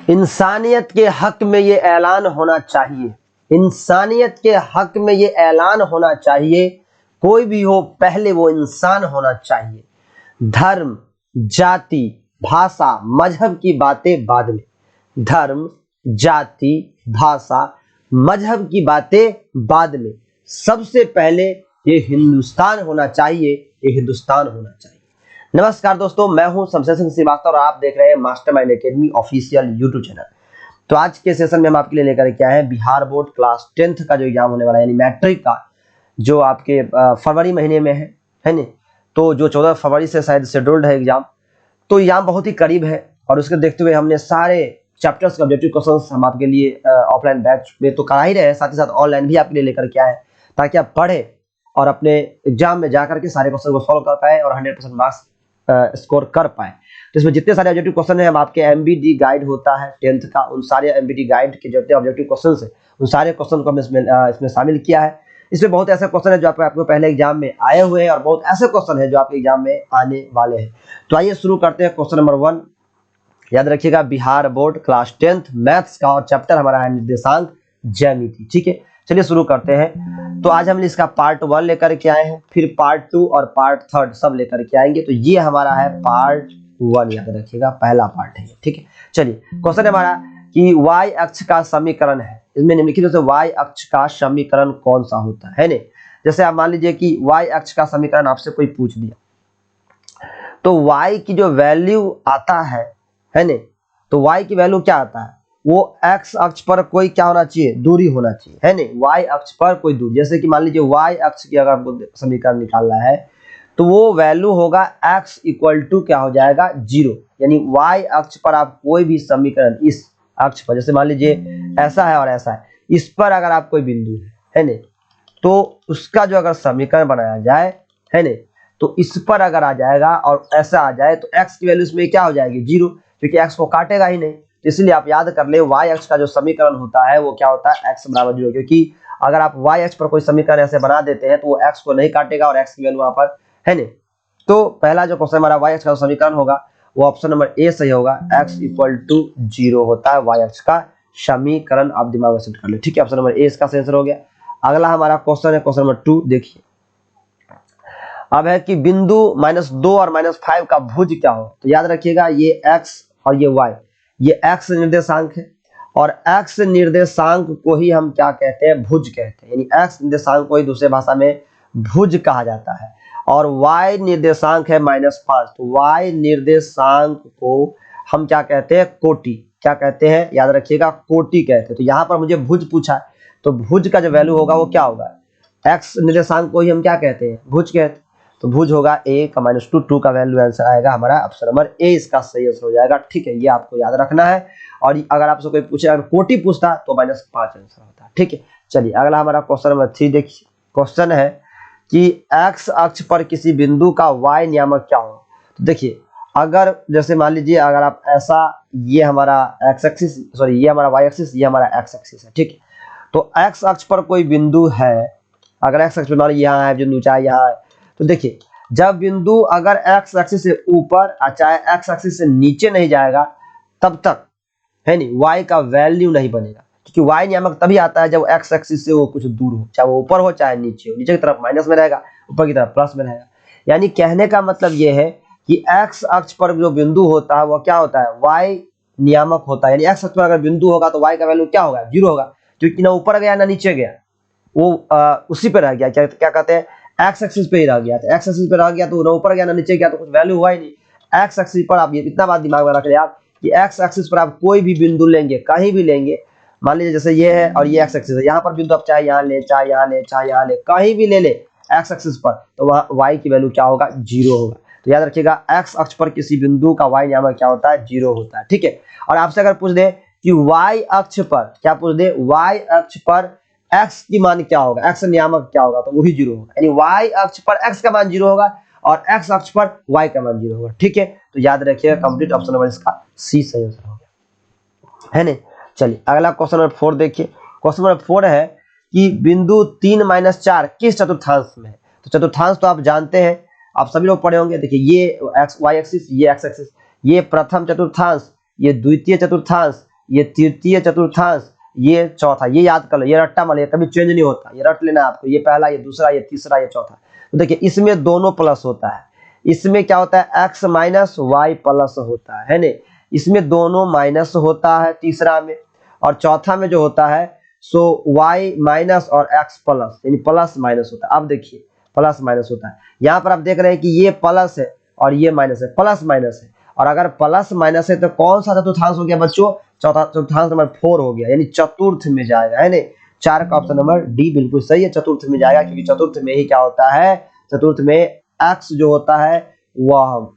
इंसानियत के हक में ये ऐलान होना चाहिए, इंसानियत के हक में ये ऐलान होना चाहिए, कोई भी हो पहले वो इंसान होना चाहिए। धर्म, जाति, भाषा, मजहब की बातें बाद में। धर्म, जाति, भाषा, मजहब की बातें बाद में। सबसे पहले ये हिंदुस्तान होना चाहिए, ये हिंदुस्तान होना चाहिए। नमस्कार दोस्तों, मैं हूं शमशेर सिंह श्रीवास्तव और आप देख रहे हैं mastermind academy official YouTube channel. तो आज के सेशन में हम आपके लिए लेकर के आए हैं बिहार बोर्ड क्लास 10th का जो एग्जाम होने वाला है, यानी मैट्रिक का, जो आपके फरवरी महीने में है नहीं। तो जो 14 फरवरी से शायद शेड्यूल्ड है एग्जाम, तो एग्जाम बहुत ही करीब है और उसके देखते हुए हमने सारे चैप्टर्स के ऑब्जेक्टिव क्वेश्चंस हम आपके लिए ऑफलाइन बैच में तो करा ही रहे हैं, साथ ही साथ ऑनलाइन भी आपके लिए लेकर के आए, ताकि आप पढ़े और अपने एग्जाम में जाकर के सारे क्वेश्चन को सॉल्व कर पाए और 100% मार्क्स स्कोर कर पाए। तो इसमें जितने सारे ऑब्जेक्टिव क्वेश्चन हैं, हम आपके एमबीडी गाइड होता है 10th का, उन सारे एमबीडी गाइड के जितने ऑब्जेक्टिव क्वेश्चन है उन सारे क्वेश्चन को हमने इसमें शामिल किया है। इसमें बहुत ऐसे क्वेश्चन है जो आपको पहले एग्जाम में आए हुए हैं और बहुत ऐसे क्वेश्चन है जो आपके एग्जाम में आने वाले हैं। तो आइए शुरू करते हैं। क्वेश्चन नंबर 1 याद रखिएगा, Bihar board class 10th maths का, और चैप्टर हमारा है निर्देशांक ज्यामिति। ठीक है, चलिए शुरू करते हैं। तो आज हम इसका पार्ट 1 लेकर के आए हैं, फिर पार्ट 2 और पार्ट 3 सब लेकर के आएंगे। तो ये हमारा है पार्ट 1, याद रखिएगा पहला पार्ट है। ठीक है, चलिए क्वेश्चन हमारा कि y अक्ष का समीकरण है, इसमें निम्नलिखित में से y अक्ष का समीकरण कौन सा होता है ने। जैसे आप मान लीजिए कि y अक्ष का समीकरण आपसे कोई पूछ दिया, तो y की जो वैल्यू आता है ने, तो y की वैल्यू क्या आता है, वो x अक्ष पर कोई क्या होना चाहिए, दूरी होना चाहिए, है ने। y अक्ष पर कोई दूरी, जैसे कि मान लीजिए y अक्ष की अगर आपको समीकरण निकालना है तो वो वैल्यू होगा x इक्वल टू क्या हो जाएगा, 0। यानी y अक्ष पर आप कोई भी समीकरण, इस अक्ष पर, जैसे मान लीजिए ऐसा है और ऐसा है, इस पर अगर आप कोई बिंदु है ने, तो उसका जो अगर समीकरण बनाया जाए है ने, तो इस पर अगर आ जाएगा और ऐसा आ जाए तो x की वैल्यू इसमें क्या हो जाएगी, 0, क्योंकि x को काटेगा ही नहीं। इसलिए आप याद कर ले, y अक्ष का जो समीकरण होता है वो क्या होता है, x बराबर 0, क्योंकि अगर आप y अक्ष पर कोई समीकरण ऐसे बना देते हैं तो वो x को नहीं काटेगा और x की वैल्यू वहां पर है नहीं। तो पहला जो क्वेश्चन हमारा y अक्ष का समीकरण होगा वो ऑप्शन नंबर ए सही होगा, x इक्वल टू 0 होता है y अक्ष का समीकरण। आप दिमाग में सेट कर ले। ठीक है, ऑप्शन नंबर ए इसका आंसर हो गया। अगला हमारा क्वेश्चन है क्वेश्चन नंबर 2। देखिए अब है कि बिंदु -2 और -5 का भुज क्या हो। तो याद रखिएगा ये x और ये y, ये x निर्देशांक है और x निर्देशांक को ही हम क्या कहते हैं, भुज कहते हैं। यानी x निर्देशांक को ही दूसरे भाषा में भुज कहा जाता है। और y निर्देशांक है -5, तो y निर्देशांक को हम क्या कहते हैं, कोटि। क्या कहते हैं, याद रखिएगा कोटि कहते हैं। तो यहाँ पर मुझे भुज पूछा है, तो भुज का जो वैल्यू होगा वो क्या होगा, x निर्देशांक को ही हम क्या कहते हैं, भुज कहते हैं। तो भुज होगा a का -2, 2 का वैल्यू आंसर आएगा हमारा ऑप्शन नंबर ए, इसका सही आंसर हो जाएगा। ठीक है, ये आपको याद रखना है। और अगर आपसे कोई पूछे, अगर कोटि पूछता तो -5 आंसर होता है। ठीक है, चलिए अगला हमारा क्वेश्चन नंबर 3 देखिए। क्वेश्चन है कि x अक्ष पर किसी बिंदु का y नियामक क्या हो। तो देखिए अगर जैसे मान लीजिए अगर आप ऐसा, ये हमारा x एक्सिस, सॉरी ये हमारा y एक्सिस, ये हमारा x एक्सिस है। ठीक है, तो x अक्ष पर कोई बिंदु है, अगर x अक्ष पर मान लीजिए यहाँ है बिंदु, चाहे यहाँ है, तो देखिए जब बिंदु अगर x एक्सिस से ऊपर चाहे x एक्सिस से नीचे नहीं जाएगा तब तक है नहीं y का वैल्यू नहीं बनेगा, क्योंकि y नियामक तभी आता है जब x एक्सिस से वो कुछ दूर हो, चाहे वो ऊपर हो चाहे नीचे हो। नीचे की तरफ माइनस में रहेगा, ऊपर की तरफ प्लस में रहेगा। यानी कहने का मतलब ये है कि x अक्ष पर जो बिंदु होता है वो क्या होता है, y नियामक होता है। यानी x अक्ष पर अगर बिंदु होगा तो y का वैल्यू क्या होगा, 0 होगा, क्योंकि ना ऊपर गया ना नीचे गया, वो उसी पे रह गया। क्या कहते हैं, x एक्सिस पे ही रह गया। तो x एक्सिस पे रह गया तो ना ऊपर गया ना नीचे गया, तो कुछ वैल्यू हुआ ही नहीं। x एक्सिस पर आप इतना बात दिमाग में रख ले आप कि x एक्सिस पर आप कोई भी बिंदु लेंगे, कहीं भी लेंगे, मान लीजिए जैसे ये है और ये x एक्सिस है, यहाँ पर बिंदु आप चाहे यहाँ ले, चाहे यहाँ ले, चाहे यहाँ ले, कहीं भी ले ले x एक्सिस पर, तो वहाँ y की वैल्यू क्या होगा, 0 होगा। तो याद रखिएगा x अक्ष पर किसी बिंदु का y नियामक क्या होता है, 0 होता है। ठीक है, और आपसे अगर पूछ दे कि y अक्ष पर, क्या पूछ दे, y अक्ष पर x की मान क्या होगा, x नियामक क्या होगा, तो वो भी 0 होगा। यानी y अक्ष पर x का मान 0 होगा और x अक्ष पर y का मान 0 होगा। ठीक है, तो याद रखिएगा कंप्लीट ऑप्शन नंबर इसका सी सही आंसर हो गया, है ना। चलिए अगला क्वेश्चन नंबर 4 देखिए। क्वेश्चन नंबर 4 है कि बिंदु 3 - 4 किस चतुर्थांश में है। तो चतुर्थांश तो आप जानते हैं, आप सभी लोग पढ़े होंगे। देखिए ये y एक्सिस, ये x एक्सिस, ये प्रथम चतुर्थांश, ये द्वितीय चतुर्थांश, ये तृतीय चतुर्थांश, ये चौथा, ये याद कर लो, ये रट्टा मान, ये कभी चेंज नहीं होता, ये रट लेना आपको, ये पहला, ये दूसरा, ये तीसरा, ये चौथा। तो देखिए इसमें दोनों प्लस होता है, इसमें क्या होता है x माइनस वाई प्लस होता है ना, इसमें दोनों माइनस होता है तीसरा में, और चौथा में जो होता है सो y माइनस और x प्लस, यानी प्लस माइनस होता है। अब देखिए प्लस माइनस होता है, यहाँ पर आप देख रहे हैं कि ये प्लस है और ये माइनस है, प्लस माइनस है, और अगर प्लस माइनस है तो कौन सा चतुर्थांश हो गया बच्चों, चौथा चतुर्थांश नंबर 4 हो गया, यानी चतुर्थ में जाएगा, है ना। 4 का ऑप्शन नंबर डी बिल्कुल सही है, चतुर्थ में जाएगा, क्योंकि चतुर्थ में ही क्या होता है, चतुर्थ में x जो होता है वह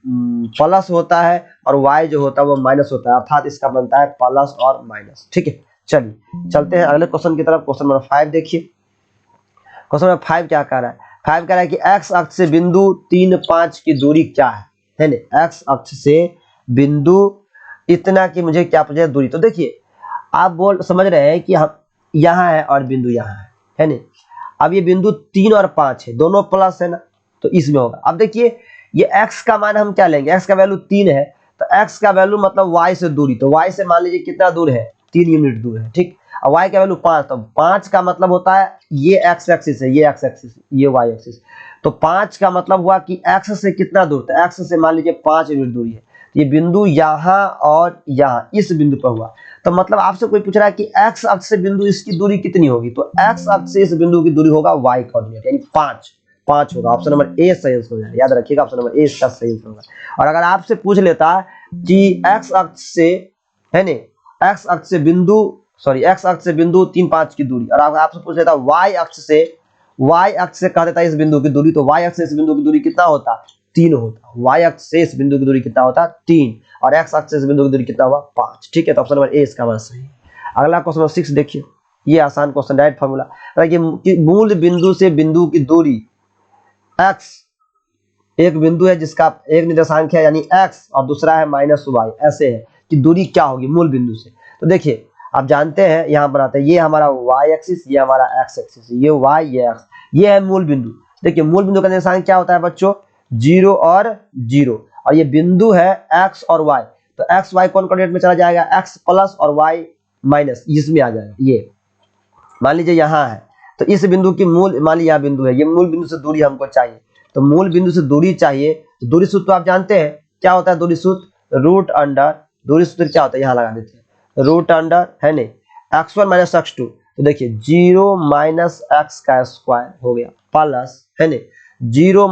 प्लस होता है और y जो होता है वो माइनस होता है, अर्थात इसका बनता है प्लस और माइनस। ठीक है, चलिए चलते हैं अगले क्वेश्चन की तरफ। क्वेश्चन नंबर 5 देखिए, क्वेश्चन नंबर 5 क्या कह रहा है, 5 कह रहा है कि x अक्ष से बिंदु 3, 5 की दूरी क्या है ना, x अक्ष से बिंदु इतना की मुझे क्या पूछा दूरी। तो देखिए आप समझ रहे हैं कि हम यहाँ है और बिंदु यहाँ है ना, अब ये बिंदु 3 और 5 है, दोनों प्लस है ना, तो इसमें होगा। अब देखिए ये x का मान हम क्या लेंगे, x का वैल्यू 3 है, तो x का वैल्यू मतलब y से दूरी, तो y से मान लीजिए कितना दूर है, 3 यूनिट दूर है, ठीक। और y का वैल्यू 5, तो 5 का मतलब होता है ये x एक्सिस है, ये x एक्सिस, ये y एक्सिस, तो 5 का मतलब हुआ कि x से कितना दूर, तो x से मान लीजिए 5 यूनिट दूरी है, तो ये बिंदु यहाँ और यहाँ इस बिंदु पर हुआ। तो मतलब आपसे कोई पूछ रहा है कि x अक्ष से बिंदु इसकी दूरी कितनी होगी, तो x अक्ष से इस बिंदु की दूरी होगा y कोऑर्डिनेट, यानी 5 होगा। ऑप्शन नंबर ए सही आंसर हो जाएगा, याद रखिएगा ऑप्शन नंबर ए इसका सही आंसर होगा। और अगर आपसे पूछ लेता कि x अक्ष से है ने, x अक्ष से बिंदु 3, 5 की दूरी, और अगर आपसे पूछ लेता y अक्ष से कह देता इस बिंदु की दूरी, तो y अक्ष से इस बिंदु की दूरी कितना होता, 3 होता, y अक्ष से इस बिंदु की दूरी कितना होता 3, और x अक्ष से इस बिंदु की दूरी कितना हुआ 5। ठीक है, तो ऑप्शन नंबर ए इसका आंसर सही है। अगला क्वेश्चन नंबर 6 देखिए, ये आसान क्वेश्चन, डायरेक्ट फार्मूला कि मूल बिंदु से बिंदु की दूरी x, एक बिंदु है जिसका एक निर्देशांक है यानी x और दूसरा है -y, ऐसे है कि दूरी क्या होगी मूल बिंदु से। तो देखिए आप जानते हैं, यहाँ बनाते हैं, ये हमारा y एक्सिस, ये हमारा x एक्सिस, ये y, ये x, ये है मूल बिंदु। देखिए मूल बिंदु का निर्देशांक क्या होता है बच्चों, 0 और 0, और ये बिंदु है x और y, तो x y कौन कोऑर्डिनेट में चला जाएगा, x प्लस और y माइनस, इसमें आ जाएगा। ये मान लीजिए यहाँ है, तो इस बिंदु की मूल, मान लीजिए यहाँ बिंदु है, ये मूल बिंदु से दूरी हमको चाहिए, तो मूल बिंदु से दूरी चाहिए, तो दूरी सूत्र तो आप जानते हैं क्या होता है, दूरी सूत्र रूट अंडर, दूरी सूत्र क्या होता है, यहाँ लगा देते हैं, रूट अंडर है ने x1 माइनस x2, तो देखिए 0 माइनस x का स्क्वायर हो गया प्लस है ने 0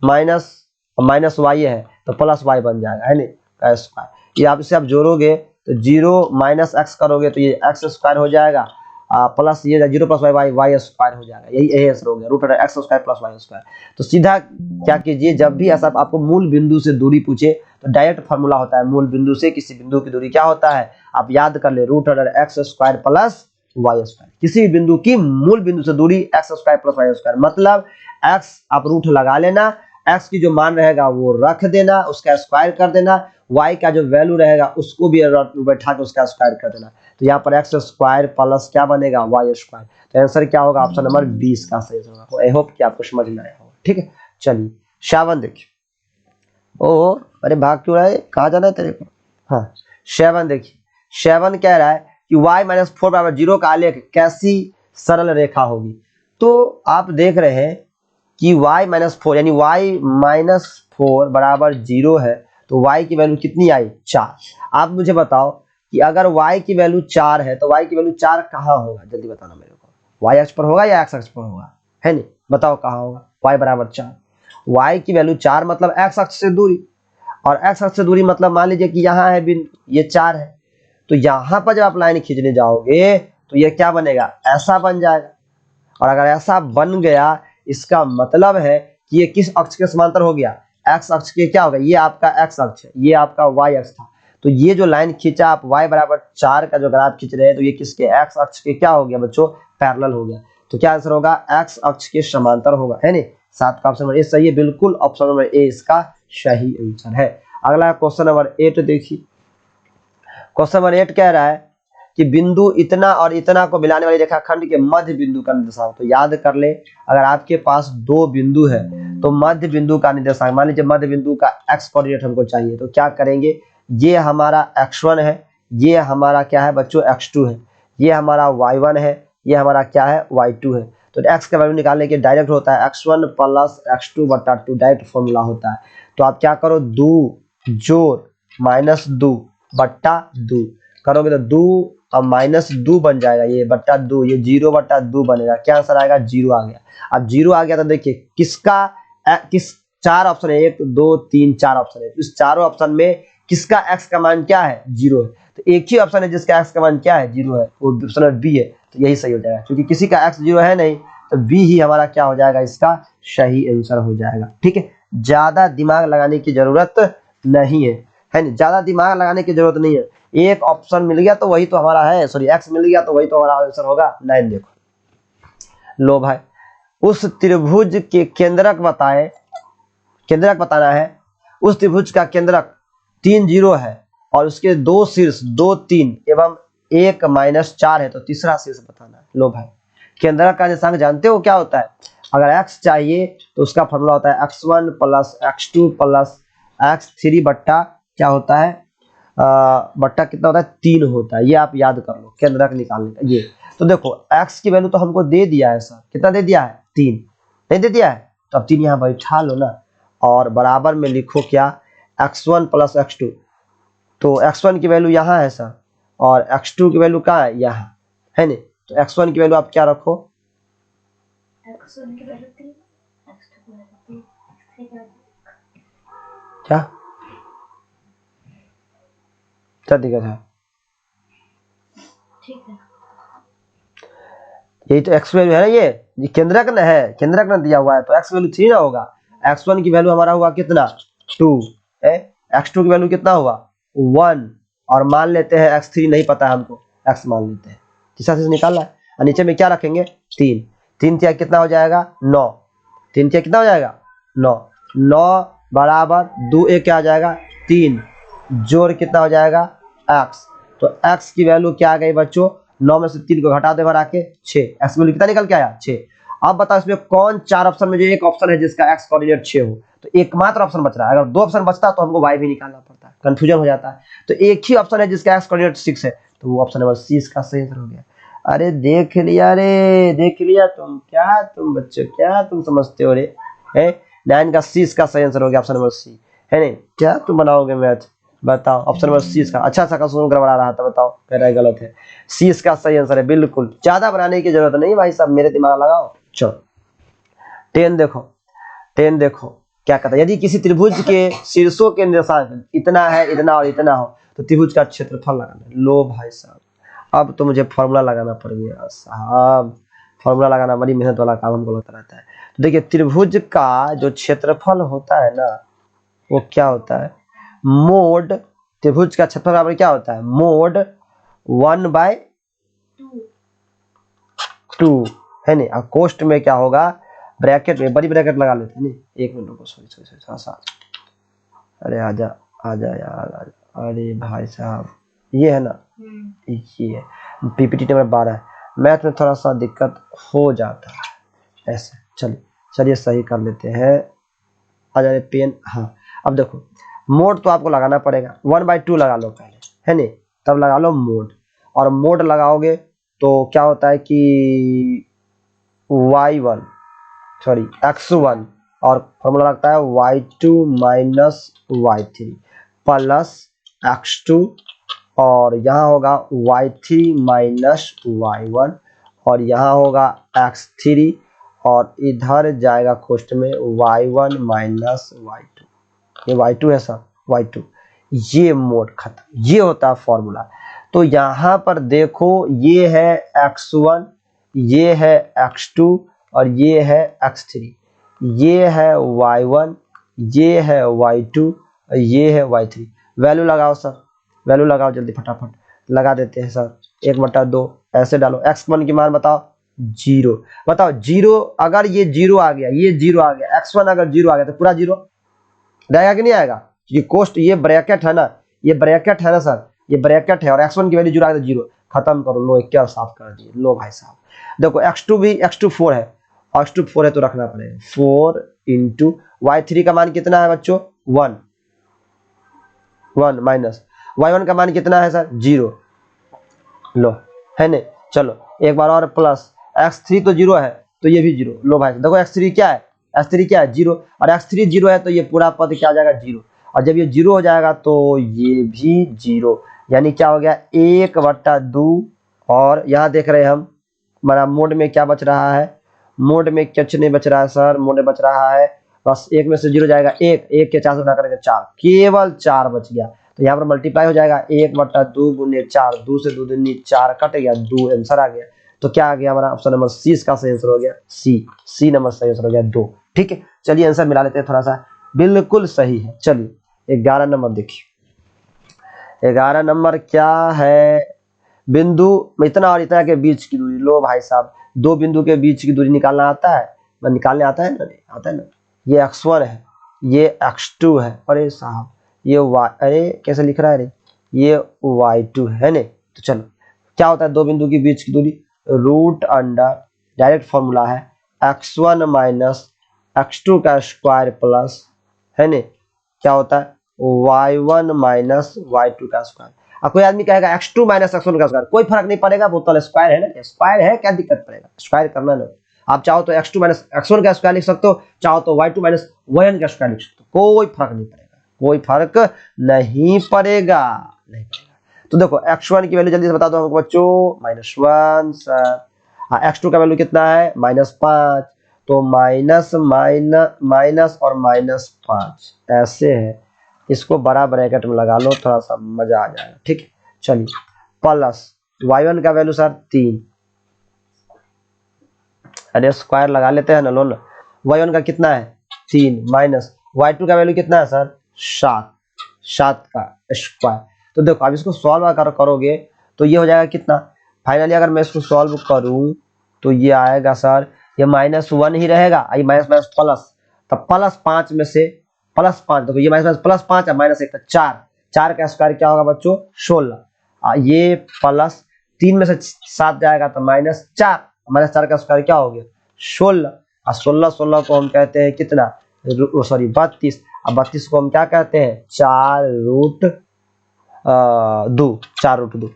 माइनस y है तो प्लस y बन जाएगा है ने का स्क्वायर। ये आप इसे आप जोड़ोगे तो 0 माइनस x करोगे तो ये x स्क्वायर हो जाएगा, प्लस ये 0 प्लस y स्क्वायर हो जाएगा, यही आंसर हो गया, root under x square plus y square. तो सीधा क्या कीजिए, जब भी ऐसा आपको मूल बिंदु से दूरी पूछे तो डायरेक्ट फार्मूला होता है, मूल बिंदु से किसी बिंदु की दूरी क्या होता है, आप याद कर ले, root under x square plus y square. किसी बिंदु की मूल बिंदु से दूरी x square plus y square, मतलब x आप रूट लगा लेना, x की जो मान रहेगा वो रख देना, उसका स्क्वायर कर देना, y का जो वैल्यू रहेगा उसको भी बैठा के उसका स्क्वायर कर देना, तो यहाँ पर x स्क्वायर प्लस क्या बनेगा y स्क्वायर। तो आंसर क्या होगा, ऑप्शन नंबर 20 का सही होगा। आई होप कि आपको समझ में आया होगा। ठीक है, चलिए 7 देखिए, ओ अरे भाग क्यों रहा है, कहाँ जाना है तेरे को, हाँ 7 देखिए, 7 कह रहा है कि y माइनस 4 बराबर 0 का आलेख कैसी सरल रेखा होगी। तो आप देख रहे हैं कि y माइनस 4 यानी y माइनस 4 बराबर 0 है, तो y की वैल्यू कितनी आई 4। आप मुझे बताओ कि अगर y की वैल्यू 4 है तो y की वैल्यू 4 कहाँ होगा, जल्दी बताना मेरे को, y अक्ष पर होगा या x अक्ष पर होगा, है नहीं, बताओ कहाँ होगा, y बराबर 4, y की वैल्यू 4 मतलब x अक्ष से दूरी, और x अक्ष से दूरी मतलब मान लीजिए कि यहाँ है बिंदु, ये 4 है, तो यहाँ पर जब आप लाइन खींचने जाओगे तो ये क्या बनेगा, ऐसा बन जाएगा, और अगर ऐसा बन गया इसका मतलब है कि ये किस अक्ष के समांतर हो गया, x अक्ष के क्या होगा, ये आपका x अक्ष है, ये आपका y अक्ष था, तो ये जो लाइन खींचा आप y बराबर 4 का जो ग्राफ खींच रहे हैं, तो ये किसके x अक्ष के क्या हो गया बच्चों, पैरेलल हो गया। तो क्या आंसर होगा, x अक्ष के समांतर होगा, है नहीं। 7 का ऑप्शन नंबर ए सही है, बिल्कुल ऑप्शन नंबर ए इसका सही आंसर है। अगला क्वेश्चन नंबर 8 देखिए, क्वेश्चन नंबर 8 कह रहा है कि बिंदु इतना और इतना को मिलाने वाली रेखाखंड के मध्य बिंदु का निर्देशांक। तो याद कर ले, अगर आपके पास 2 बिंदु है तो मध्य बिंदु का निर्देशांक, मान लीजिए मध्य बिंदु का x कोऑर्डिनेट हमको चाहिए, तो क्या करेंगे, ये हमारा x1 है, ये हमारा क्या है बच्चों x2 है, ये हमारा y1 है, ये हमारा क्या है y2 है। तो x का वैल्यू निकालने के डायरेक्ट होता है x1 प्लस x2 बटा 2, डायरेक्ट फॉर्मूला होता है। तो आप क्या करो, 2 जोड़ माइनस 2 बट्टा 2 करोगे तो 2 और माइनस 2 बन जाएगा, ये बट्टा 2, ये 0 बट्टा 2 बनेगा। क्या आंसर आएगा, 0 आ गया। अब 0 आ गया तो देखिए किस 4 ऑप्शन है, 1 2 3 4 ऑप्शन है, इस चारों ऑप्शन में किसका x का मान क्या है, 0 है। तो एक ही ऑप्शन है जिसका x का मान क्या है, 0 है, वो ऑप्शन बी है। तो यही सही हो जाएगा, क्योंकि किसी का x 0 है नहीं, तो बी ही हमारा क्या हो जाएगा, इसका सही आंसर हो जाएगा। ठीक है, ज्यादा दिमाग लगाने की जरूरत नहीं है नहीं, ज्यादा दिमाग लगाने की जरूरत नहीं है। एक ऑप्शन मिल गया तो वही तो हमारा है, सॉरी x मिल गया तो वही तो हमारा आंसर होगा। 9 देखो, लो भाई, उस त्रिभुज के केंद्रक बताए, केंद्रक बताना है। उस त्रिभुज का केंद्रक 3 0 है और उसके 2 शीर्ष 2 3 एवं 1 माइनस 4 है, तो तीसरा शीर्ष बताना है। लो भाई, केंद्रक का निर्देशांक जानते हो क्या होता है? अगर x चाहिए तो उसका फॉर्मूला होता है x1 plus x2 plus x3 बट्टा क्या होता है, बट्टा कितना होता है, 3 होता है। ये आप याद कर लो केंद्रक निकालने का। ये तो देखो x की वैल्यू तो हमको दे दिया है सर, कितना दे दिया है, 3 नहीं दे दिया है, तो अब 3 यहाँ बैठा लो ना, और बराबर में लिखो क्या, x1 प्लस x2। तो x1 की वैल्यू यहाँ है सर, और x2 की वैल्यू कहाँ है, यहाँ है नहीं। तो x1 की वैल्यू आप क्या रखो, x1 की वैल्यू 3, x2 की वैल्यू 2, x3 की वैल्यू क्या क्या दिक्कत है, ठीक है। यही तो x वैल्यू है ना, ये केंद्रक न है, केंद्रक न दिया हुआ है, तो x वैल्यू 3 ना होगा। x1 की वैल्यू हमारा हुआ कितना, 2 है, x2 की वैल्यू कितना हुआ, 1, और मान लेते हैं x3 नहीं पता है हमको, x मान लेते हैं, तीसरा चीज निकालना है। और नीचे में क्या रखेंगे, 3 3 तिया कितना हो जाएगा, 9, 3 तिया कितना हो जाएगा, 9 9 बराबर 2 1 क्या आ जाएगा, 3 जोड़ कितना हो जाएगा, x। तो x की वैल्यू क्या आ गई बच्चों, 9 में से 3 को घटा दे भरा के 6, x की वैल्यू कितना निकल के आया, 6। अब बताओ इसमें कौन 4 ऑप्शन में जो एक ऑप्शन है जिसका x कोऑर्डिनेट 6 हो, तो एकमात्र ऑप्शन बच रहा है। अगर 2 ऑप्शन बचता तो हमको y भी निकालना पड़ता है, कंफ्यूजन हो जाता है। तो एक ही ऑप्शन है जिसका x कोऑर्डिनेट 6 है, तो वो ऑप्शन नंबर सी इसका सही आंसर हो गया। अरे देख लिया रे, देख लिया तुम, क्या तुम बच्चों, क्या तुम समझते हो रे, है 9 का सी इसका सही आंसर हो गया, ऑप्शन नंबर सी है नहीं। क्या तुम बनाओगे मैथ, बताओ, ऑप्शन नंबर सी इसका। अच्छा सा क्वेश्चन गड़बड़ा रहा था, बताओ कह रहा है गलत है, सी इसका सही आंसर है बिल्कुल। ज्यादा बनाने की जरूरत नहीं भाई साहब, मेरे दिमाग लगाओ। चलो 10 देखो, 10 देखो क्या कहता है, यदि किसी त्रिभुज के शीर्षों के निर्देशांक इतना है, इतना और इतना हो, तो त्रिभुज का क्षेत्रफल लगाना है। लो भाई साहब, अब तो मुझे फॉर्मूला लगाना पड़ गया साहब, फॉर्मूला लगाना बड़ी मेहनत वाला काम हमको लगता रहता है। तो देखिए त्रिभुज का जो क्षेत्रफल होता है ना, वो क्या होता है, मोड, त्रिभुज का क्षेत्रफल बराबर क्या होता है, मोड 1/2 है नहीं। और कोष्ट में क्या होगा, ब्रैकेट में बड़ी ब्रैकेट लगा लेते हैं नहीं, 1 मिनट रुको, सॉरी थोड़ा सा, अरे आजा आजा यार आजा, अरे भाई साहब ये है ना, ये है पीपीटी नंबर 12 है, मैथ में थोड़ा सा दिक्कत हो जाता है ऐसे। चलिए सही कर लेते हैं, आ जाए पेन। हाँ अब देखो मोड तो आपको लगाना पड़ेगा, 1/2 लगा लो पहले है नहीं, तब लगा लो मोड। और मोड लगाओगे तो क्या होता है कि y1 सॉरी x1 और फॉर्मूला लगता है y2 minus y3 plus x2, और यहाँ होगा y3 माइनस y1, और यहाँ होगा x3, और इधर जाएगा कोष्ट में y1 माइनस y2, ये y2 है सर, y2, ये मोड खत्म, ये होता है फॉर्मूला। तो यहाँ पर देखो ये है x1, ये है x2, और ये है x3, ये है y1, ये है y2, और ये है y3। वैल्यू लगाओ सर, वैल्यू लगाओ जल्दी फटाफट, लगा देते हैं सर, 1/2 ऐसे डालो। x1 की मान बताओ 0, बताओ 0, अगर ये 0 आ गया, ये 0 आ गया, x1 अगर 0 आ गया तो पूरा 0 रहेगा कि नहीं आएगा, ये कोष्ट ये ब्रैकेट है ना, ये ब्रैकेट है ना सर, ये ब्रैकेट है, और x1 की वैल्यू 0 आ गया तो 0, खत्म करो। लो क्या साफ कर दिए, लो भाई साहब देखो x2 भी, x2 4 है, x2 4 है तो रखना पड़ेगा 4 इंटू y3 का मान कितना है बच्चों, 1 माइनस, y1 का मान कितना है सर 0, लो है ना। चलो एक बार और प्लस x3 तो 0 है तो ये भी 0, लो भाई देखो x3 क्या है, x3 क्या है 0, और x3 0 है तो ये पूरा पद क्या आ जाएगा 0, और जब ये 0 हो जाएगा तो ये भी 0, यानी क्या हो गया 1/2। और यहाँ देख रहे हैं हम हमारा मोड में क्या बच रहा है, मोड में कुछ नहीं बच रहा है सर, मोड में बच रहा है बस एक में से 0 जाएगा 1, 1 के 4 से गुणा करके 4, केवल 4 बच गया, तो यहाँ पर मल्टीप्लाई हो जाएगा 1/2 गुने 4, 2 से 2 दूनी 4 कट गया 2, आंसर आ गया। तो क्या आ गया हमारा ऑप्शन नंबर सी, इसका सही आंसर हो गया सी नंबर सही आंसर हो गया 2। ठीक है चलिए आंसर मिला लेते हैं थोड़ा सा, बिल्कुल सही है। चलिए 11 नंबर देखिए, 11 नंबर क्या है, बिंदु इतना और इतना के बीच की दूरी, लो भाई साहब 2 बिंदु के बीच की दूरी निकालना आता है, निकालने आता है ना, नहीं आता है ना। ये x1 है, ये x2 है, अरे साहब ये y, अरे कैसे लिख रहा है, अरे ये y2 है ना। तो चलो क्या होता है 2 बिंदु के बीच की दूरी, रूट अंडर डायरेक्ट फॉर्मूला है x1 माइनस x2 का स्क्वायर प्लस है ना, क्या होता है y1 माइनस y2 का स्क्वायर। अब कोई आदमी कहेगा x2 माइनस x1 का स्क्वायर, कोई फर्क नहीं पड़ेगा, वो तो स्क्वायर है ना, स्क्वायर है क्या दिक्कत पड़ेगा, स्क्वायर करना ना। आप चाहो तो x2 माइनस x1 का स्क्वायर लिख सकते हो, चाहो तो y2 माइनस y1 का स्क्वायर लिख सकते हो, कोई फर्क नहीं पड़ेगा, कोई फर्क नहीं पड़ेगा, नहीं पड़ेगा। तो देखो x1 की वैल्यू जल्दी से बता दो हमको बच्चों, -1 सर, x2 का वैल्यू कितना है -5, तो माइनस माइनस माइनस और -5 ऐसे है, इसको बड़ा ब्रैकेट में लगा लो, थोड़ा सा मजा आ जाएगा। ठीक है चलिए प्लस y1 का वैल्यू सर 3, अरे स्क्वायर लगा लेते हैं ना, लो ना y1 का कितना है 3 माइनस y2 का वैल्यू कितना है सर 7 का स्क्वायर। तो देखो अब इसको सॉल्व करोगे तो ये हो जाएगा कितना, फाइनली अगर मैं इसको सॉल्व करूं तो ये आएगा सर, ये -1 ही रहेगा, ये माइनस माइनस प्लस, तो +5 में से +5, देखो ये माइनस +5 है, -1 तो 4 का स्क्वायर क्या होगा बच्चों 16, ये प्लस 3 में से 7 जाएगा तो -4, -4 का स्क्वायर क्या हो गया 16, और 16 को हम कहते हैं कितना, सॉरी 32, अब 32 को हम क्या कहते हैं 4√2, 4√2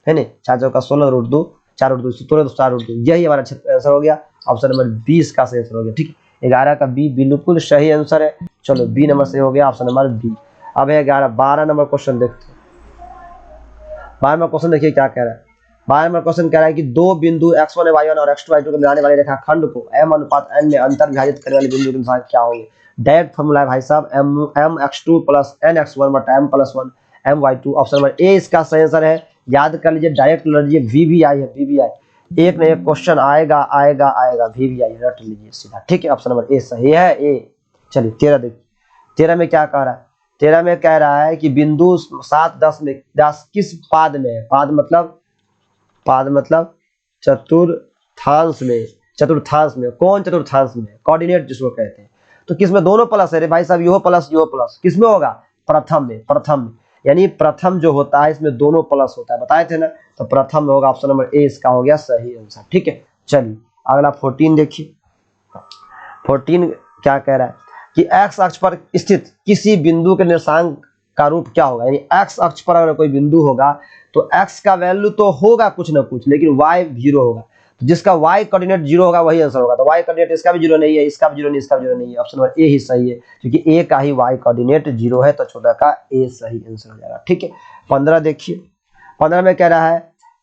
है ना, 4 का 16√2, 4√2, यही हमारा आंसर हो गया, ऑप्शन नंबर 20 का सही आंसर हो गया। ठीक है 11 का बी बिल्कुल सही आंसर है, चलो बी नंबर सही हो गया, ऑप्शन नंबर बी। अब है 12 नंबर क्वेश्चन देखते हैं, 12 नंबर क्वेश्चन देखिए क्या कह रहा है, 12 नंबर क्वेश्चन कह रहा है कि 2 बिंदु x1 y1 और x2 y2 के मिलाने वाले रेखाखंड को m/n में अंतर विभाजित करने वाले बिंदु के अनुसार क्या होंगे। डायरेक्ट फॉर्मूला है भाई साहब, mx2 + nx1 / m+1 my2, option number A इसका सही आंसर है। याद कर लीजिए, डायरेक्ट लड़ लीजिए, VBI है, VBI, एक ना एक क्वेश्चन आएगा आएगा आएगा, VBI रट लीजिए सीधा। ठीक है ऑप्शन नंबर ए सही है, ए। चलिए 13 देखिए, 13 में क्या कह रहा है, 13 में कह रहा है कि बिंदु 7 10 में 10 किस पाद में है, पाद मतलब चतुर्थांश में, चतुर्थांश में, कौन चतुर्थांश में, कोऑर्डिनेट जिसको कहते हैं, तो किसमें दोनों प्लस है रे भाई साहब, यो प्लस किसमें होगा प्रथम में, यानी प्रथम जो होता है इसमें दोनों प्लस होता है, बताए थे ना, तो प्रथम में होगा, ऑप्शन नंबर ए इसका हो गया सही आंसर। ठीक है चलिए अगला 14 देखिए, 14 क्या कह रहा है कि x अक्ष पर स्थित किसी बिंदु के निर्देशांक का रूप क्या होगा, यानी x अक्ष पर अगर कोई बिंदु होगा तो x का वैल्यू तो होगा कुछ ना कुछ, लेकिन y 0 होगा, तो जिसका y कोऑर्डिनेट 0 होगा वही आंसर होगा, तो y कोऑर्डिनेट इसका भी 0 नहीं है, इसका भी 0 नहीं, इसका भी 0 नहीं है, ऑप्शन नंबर ए ही सही है, क्योंकि a का ही y कोऑर्डिनेट 0 है, तो छोटा का a सही आंसर हो जाएगा। ठीक है 15 देखिए, 15 में कह रहा है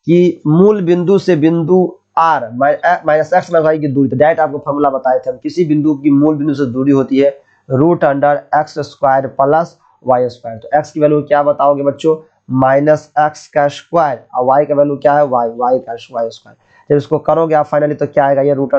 कि मूल बिंदु से बिंदु r -x -y की दूरी, तो डायरेक्ट आपको फॉर्मूला बताए थे हम, किसी बिंदु की मूल बिंदु से दूरी होती है √x² + y², तो x की वैल्यू क्या बताओगे बच्चों -x का स्क्वायर, और y का वैल्यू क्या है y का y², जब इसको करोगे आप फाइनली तो क्या आएगा, ये √x²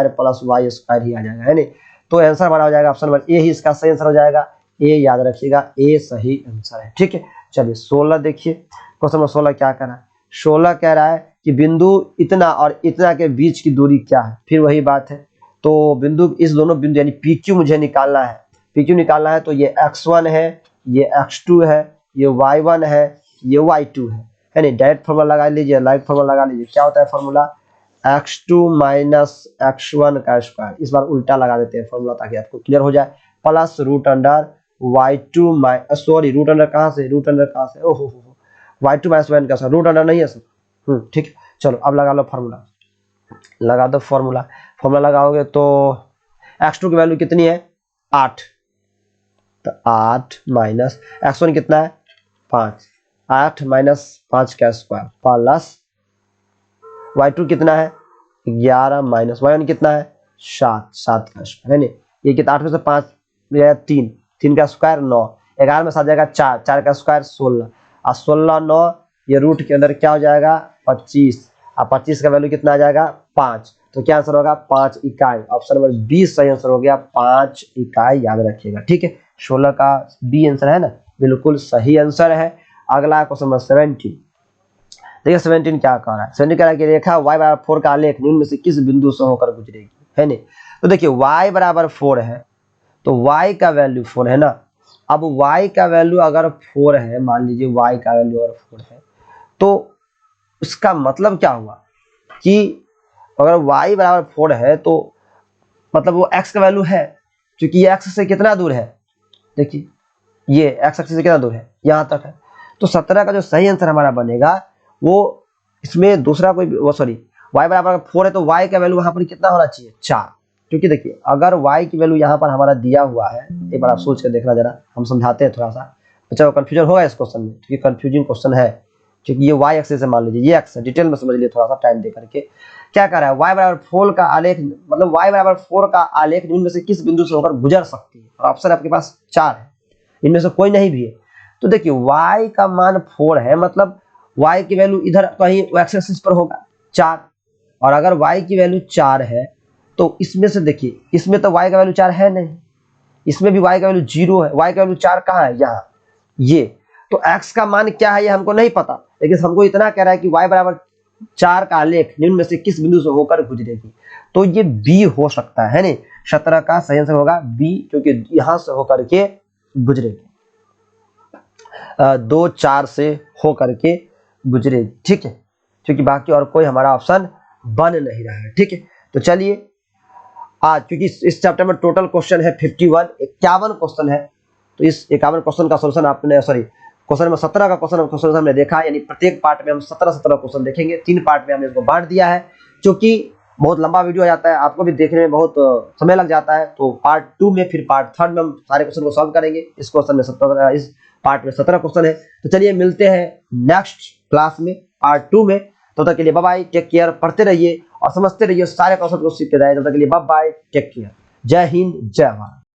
+ y² ही आ जाएगा, है नहीं, तो आंसर हमारा हो जाएगा ऑप्शन नंबर ए ही इसका सही आंसर हो जाएगा, ए याद रखिएगा, ए सही आंसर है। ठीक है चलिए 16 देखिए, क्वेश्चन नंबर 16 क्या कह रहा है, 16 कह रहा है कि बिंदु इतना और इतना के बीच की दूरी क्या है, फिर वही बात है, तो बिंदु इस दोनों बिंदु यानी PQ मुझे निकालना है, PQ निकालना है, तो ये x1 है, ये x2 है, ये y1 है, ये y2 है नहीं, डायरेक्ट फॉर्मूला लगा लीजिए, लाइक फॉर्मूला लगा लीजिए, क्या होता है फॉर्मूला x2 - x1 का स्क्वायर, इस बार उल्टा लगा देते हैं फॉर्मूला ताकि आपको क्लियर हो जाए, plus √x² y2 sorry root under कहाँ से, ओहो y2 माइनस y1 का रूट अंडर नहीं है सर। ठीक है, चलो अब लगा लो फार्मूला, लगा दो फार्मूला लगाओगे तो x2 की वैल्यू कितनी है 8, तो 8 माइनस x1 कितना है 5, 8 माइनस 5 का स्क्वायर प्लस y2 कितना है 11 माइनस y1 कितना है 7 का स्क्वायर है नहीं, ये कितना 8 में से 5 या 3 का स्क्वायर 9, 11 में 7 जाएगा 4 का स्क्वायर 16, और 16 9 ये रूट के अंदर क्या हो जाएगा 25, और 25 का वैल्यू कितना आ जाएगा 5, तो क्या आंसर होगा 5 इकाई। ऑप्शन नंबर 20 सही आंसर हो गया 5 इकाई, याद रखिएगा। ठीक है, 16 का बी आंसर है ना, बिल्कुल सही आंसर है। अगला क्वेश्चन नंबर 17, देखिए 17 क्या कह रहा है, 17 कह रहा है कि रेखा y बराबर 4 का आलेख निम्न में से किस बिंदु से होकर गुजरेगी, है नहीं। तो देखिए y बराबर 4 है तो y का वैल्यू 4 है ना, अब y का वैल्यू अगर 4 है, मान लीजिए y का वैल्यू अगर 4 है, तो उसका मतलब क्या हुआ कि अगर y बराबर 4 है तो मतलब वो x का वैल्यू है, क्योंकि ये x से कितना दूर है, देखिए ये x एक्सिस से कितना दूर है, यहाँ तक है। तो 17 का जो सही आंसर हमारा बनेगा वो इसमें दूसरा कोई वो सॉरी y बराबर 4 है तो y का वैल्यू वहां पर कितना होना चाहिए 4, क्योंकि देखिए अगर y की वैल्यू यहाँ पर हमारा दिया हुआ है, एक बार आप सोच कर देखना जरा, हम समझाते हैं थोड़ा सा, बच्चा कंफ्यूजन होगा इस क्वेश्चन में, क्योंकि कंफ्यूजिंग क्वेश्चन है, क्योंकि ये y एक्सिस है, मान लीजिए ये x है, डिटेल में समझ लिए थोड़ा सा टाइम दे करके। क्या कर रहा है y बराबर 4 का आलेख, मतलब y बराबर 4 का आलेख निम्न में से किस बिंदु से होकर गुजर सकती है, और ऑप्शन आपके पास 4 है, इनमें से कोई नहीं भी है। तो देखिए y का मान 4 है, मतलब y की वैल्यू इधर कहीं x एक्सिस पर होगा 4, और अगर y की वैल्यू 4 है तो इसमें से देखिए, इसमें तो y का वैल्यू 4 है नहीं, इसमें भी y का वैल्यू 0 है, y का वैल्यू 4 कहाँ है यहाँ, ये तो x का मान क्या है ये हमको नहीं पता, लेकिन हमको इतना कह रहा है कि y बराबर 4 का आलेख निम्न में से किस बिंदु से होकर गुजरेगी, तो ये b हो सकता है नहीं, 17 का सही आंसर होगा b, क्योंकि यहां से होकर के गुजरेगी, 2-4 से होकर के गुजरेगी। ठीक है, क्योंकि बाकी और कोई हमारा ऑप्शन बन नहीं रहा है। ठीक है, तो चलिए आज, क्योंकि इस चैप्टर में टोटल क्वेश्चन है 51 क्वेश्चन है, तो इस 51 क्वेश्चन का सोल्यूशन आपने सॉरी क्वेश्चन में 17 का क्वेश्चन हमने देखा, यानी प्रत्येक पार्ट में हम 17 क्वेश्चन देखेंगे, 3 पार्ट में हमने इसको बांट दिया है, क्योंकि बहुत लंबा वीडियो हो जाता है, आपको भी देखने में बहुत समय लग जाता है। तो पार्ट 2 में फिर पार्ट 3 में हम सारे क्वेश्चन को सॉल्व करेंगे। इस क्वेश्चन में 17, इस पार्ट में 17 क्वेश्चन है। तो चलिए मिलते हैं नेक्स्ट क्लास में पार्ट 2 में, तब तक के लिए बाय बाय, टेक केयर, पढ़ते रहिए और समझते रहिए, सारे क्वेश्चन को सीखते रहिए। तब तक के लिए बाय बाय, टेक केयर, जय हिंद जय भारत।